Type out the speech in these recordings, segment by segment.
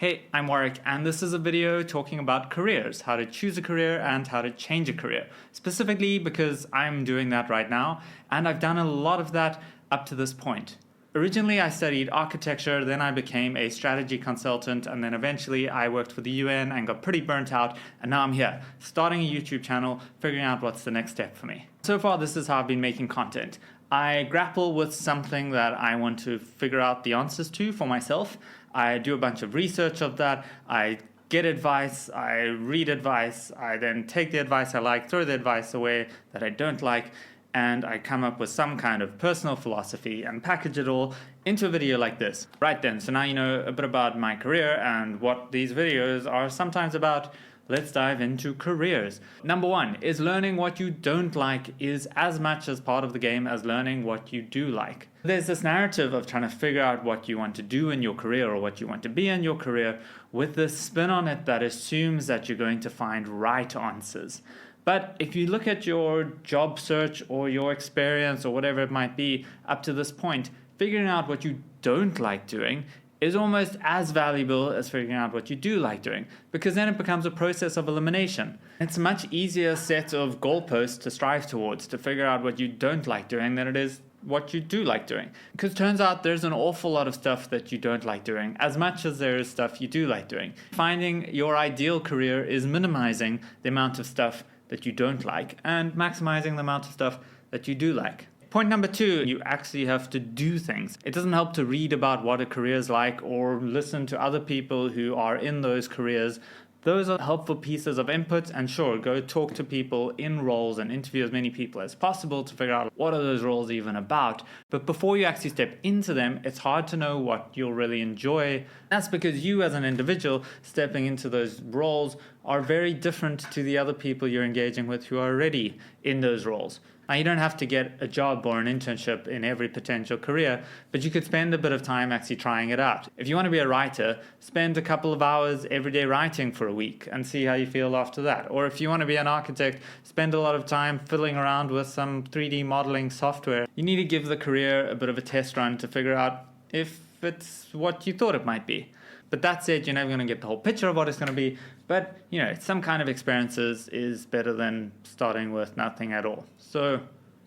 Hey, I'm Warwick, and this is a video talking about careers, how to choose a career and how to change a career. Specifically because I'm doing that right now, and I've done a lot of that up to this point. Originally, I studied architecture, then I became a strategy consultant, and then eventually I worked for the UN and got pretty burnt out, and now I'm here, starting a YouTube channel, figuring out what's the next step for me. So far, this is how I've been making content. I grapple with something that I want to figure out the answers to for myself. I do a bunch of research of that. I get advice, I read advice, I then take the advice I like, throw the advice away that I don't like, and I come up with some kind of personal philosophy and package it all into a video like this. Right then, so now you know a bit about my career and what these videos are sometimes about. Let's dive into careers. Number one is learning what you don't like is as much as part of the game as learning what you do like. There's this narrative of trying to figure out what you want to do in your career or what you want to be in your career with this spin on it that assumes that you're going to find right answers. But if you look at your job search or your experience or whatever it might be up to this point, figuring out what you don't like doing is almost as valuable as figuring out what you do like doing, because then it becomes a process of elimination. It's a much easier set of goalposts to strive towards to figure out what you don't like doing than it is what you do like doing. Because it turns out there's an awful lot of stuff that you don't like doing, as much as there is stuff you do like doing. Finding your ideal career is minimizing the amount of stuff that you don't like and maximizing the amount of stuff that you do like. Point number two, you actually have to do things. It doesn't help to read about what a career is like or listen to other people who are in those careers. Those are helpful pieces of input, and sure, go talk to people in roles and interview as many people as possible to figure out what are those roles even about. But before you actually step into them, it's hard to know what you'll really enjoy. That's because you as an individual stepping into those roles are very different to the other people you're engaging with who are already in those roles. Now, you don't have to get a job or an internship in every potential career, but you could spend a bit of time actually trying it out. If you want to be a writer, spend a couple of hours every day writing for a week and see how you feel after that. Or if you want to be an architect, spend a lot of time fiddling around with some 3D modeling software. You need to give the career a bit of a test run to figure out if it's what you thought it might be. But that said, you're never going to get the whole picture of what it's going to be. But, some kind of experiences is better than starting with nothing at all. So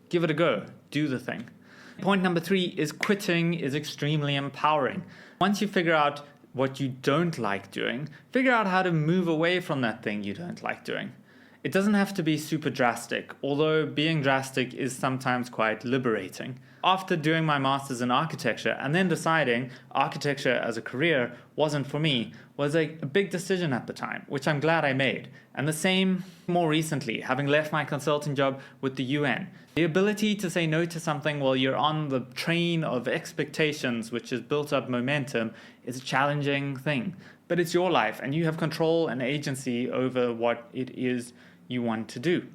give it a go. Do the thing. Point number three is quitting is extremely empowering. Once you figure out what you don't like doing, figure out how to move away from that thing you don't like doing. It doesn't have to be super drastic, although being drastic is sometimes quite liberating. After doing my master's in architecture and then deciding architecture as a career wasn't for me was a big decision at the time, which I'm glad I made. And the same more recently, having left my consulting job with the UN. The ability to say no to something while you're on the train of expectations, which has built up momentum, is a challenging thing. But it's your life, and you have control and agency over what it is you want to do.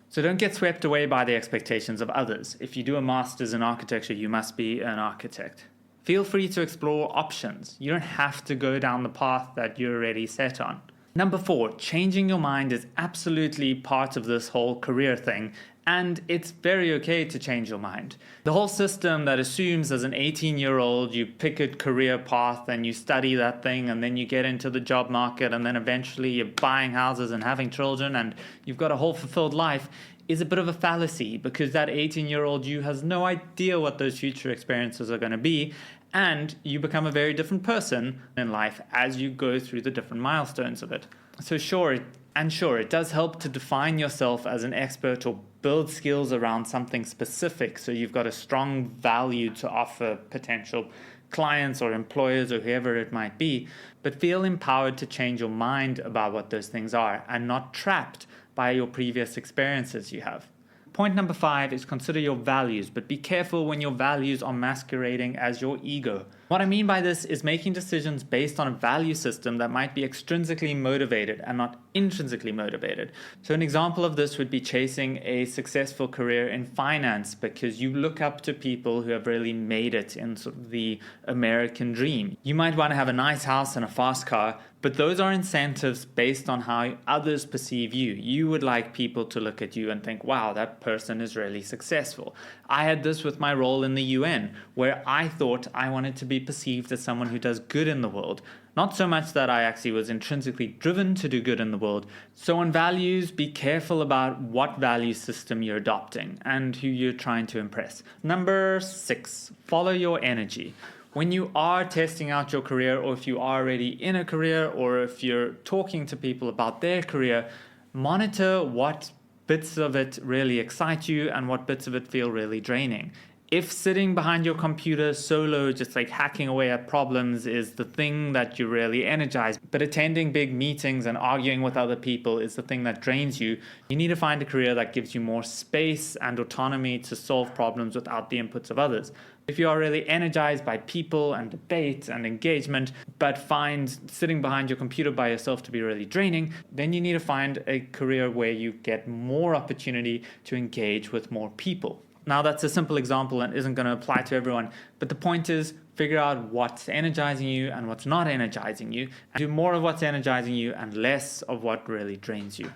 So don't get swept away by the expectations of others. If you do a master's in architecture, you must be an architect. Feel free to explore options. You don't have to go down the path that you're already set on. Number four, changing your mind is absolutely part of this whole career thing, and it's very okay to change your mind. The whole system that assumes as an 18-year-old you pick a career path and you study that thing and then you get into the job market and then eventually you're buying houses and having children and you've got a whole fulfilled life is a bit of a fallacy, because that 18-year-old you has no idea what those future experiences are going to be, and you become a very different person in life as you go through the different milestones of it. So sure, it does help to define yourself as an expert or build skills around something specific so you've got a strong value to offer potential clients or employers or whoever it might be, but feel empowered to change your mind about what those things are and not trapped by your previous experiences you have. Point number five is consider your values, but be careful when your values are masquerading as your ego. What I mean by this is making decisions based on a value system that might be extrinsically motivated and not intrinsically motivated. So an example of this would be chasing a successful career in finance because you look up to people who have really made it in sort of the American dream. You might want to have a nice house and a fast car, but those are incentives based on how others perceive you. You would like people to look at you and think, wow, that person is really successful. I had this with my role in the UN, where I thought I wanted to be perceived as someone who does good in the world, Not so much that I actually was intrinsically driven to do good in the world. So on values, be careful about what value system you're adopting and who you're trying to impress. Number 6, follow your energy. When you are testing out your career, or if you are already in a career, or if you're talking to people about their career, monitor what bits of it really excite you and what bits of it feel really draining. If sitting behind your computer solo, just like hacking away at problems, is the thing that you really energize, but attending big meetings and arguing with other people is the thing that drains you, you need to find a career that gives you more space and autonomy to solve problems without the inputs of others. If you are really energized by people and debate and engagement, but find sitting behind your computer by yourself to be really draining, then you need to find a career where you get more opportunity to engage with more people. Now, that's a simple example and isn't going to apply to everyone, but the point is figure out what's energizing you and what's not energizing you, and do more of what's energizing you and less of what really drains you.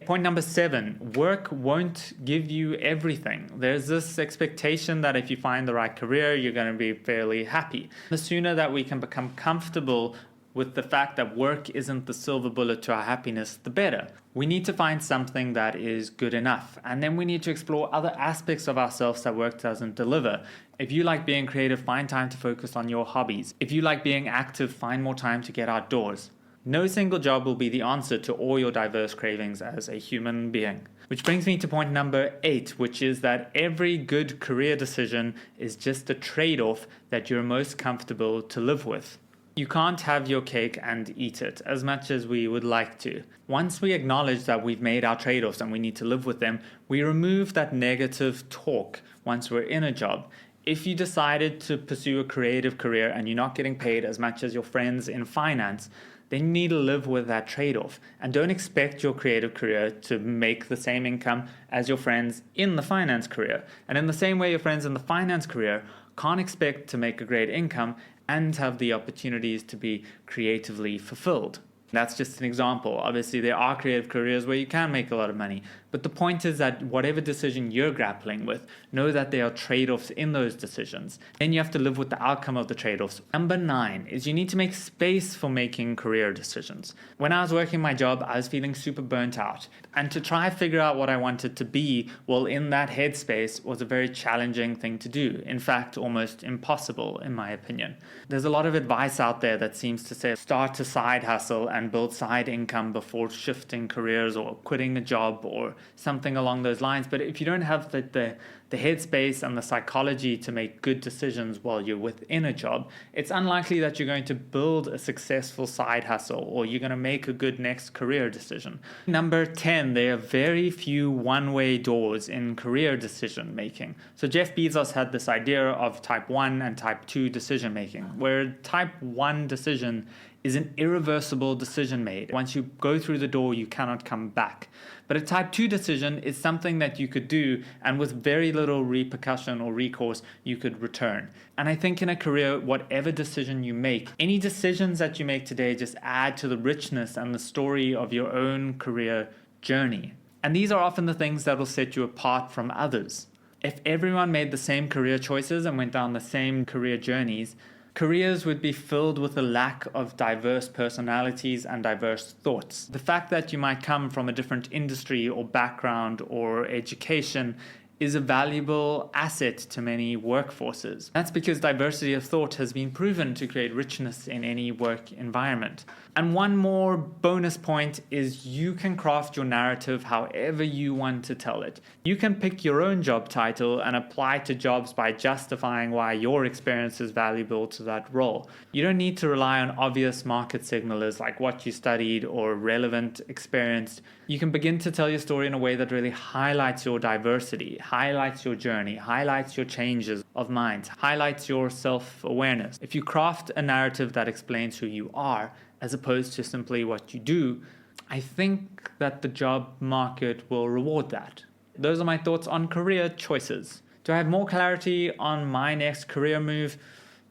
Point number 7, work won't give you everything. There's this expectation that if you find the right career, you're going to be fairly happy. The sooner that we can become comfortable with the fact that work isn't the silver bullet to our happiness, the better. We need to find something that is good enough, and then we need to explore other aspects of ourselves that work doesn't deliver. If you like being creative, find time to focus on your hobbies. If you like being active, find more time to get outdoors. No single job will be the answer to all your diverse cravings as a human being. Which brings me to point number 8, which is that every good career decision is just a trade-off that you're most comfortable to live with. You can't have your cake and eat it, as much as we would like to. Once we acknowledge that we've made our trade-offs and we need to live with them, we remove that negative talk once we're in a job. If you decided to pursue a creative career and you're not getting paid as much as your friends in finance, then you need to live with that trade-off. And don't expect your creative career to make the same income as your friends in the finance career. And in the same way, your friends in the finance career can't expect to make a great income and have the opportunities to be creatively fulfilled. That's just an example. Obviously, there are creative careers where you can make a lot of money. But the point is that whatever decision you're grappling with, know that there are trade-offs in those decisions. Then you have to live with the outcome of the trade-offs. Number 9 is you need to make space for making career decisions. When I was working my job, I was feeling super burnt out. And to try figure out what I wanted to be while in that headspace was a very challenging thing to do. In fact, almost impossible, in my opinion. There's a lot of advice out there that seems to say start a side hustle and build side income before shifting careers or quitting a job or something along those lines. But if you don't have the headspace and the psychology to make good decisions while you're within a job, it's unlikely that you're going to build a successful side hustle or you're going to make a good next career decision. Number 10, there are very few one-way doors in career decision making. So Jeff Bezos had this idea of type 1 and type 2 decision making, where type 1 decision is an irreversible decision made. Once you go through the door, you cannot come back. But a type 2 decision is something that you could do, and with very little repercussion or recourse, you could return. And I think in a career, whatever decision you make, any decisions that you make today just add to the richness and the story of your own career journey. And these are often the things that will set you apart from others. If everyone made the same career choices and went down the same career journeys, careers would be filled with a lack of diverse personalities and diverse thoughts. The fact that you might come from a different industry or background or education is a valuable asset to many workforces. That's because diversity of thought has been proven to create richness in any work environment. And one more bonus point is you can craft your narrative however you want to tell it. You can pick your own job title and apply to jobs by justifying why your experience is valuable to that role. You don't need to rely on obvious market signalers like what you studied or relevant experience. You can begin to tell your story in a way that really highlights your diversity, highlights your journey, highlights your changes of mind, highlights your self-awareness. If you craft a narrative that explains who you are, as opposed to simply what you do, I think that the job market will reward that. Those are my thoughts on career choices. Do I have more clarity on my next career move?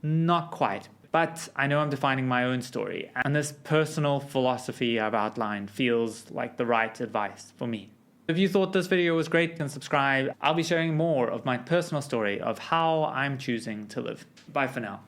Not quite. But I know I'm defining my own story, and this personal philosophy I've outlined feels like the right advice for me. If you thought this video was great, then subscribe. I'll be sharing more of my personal story of how I'm choosing to live. Bye for now.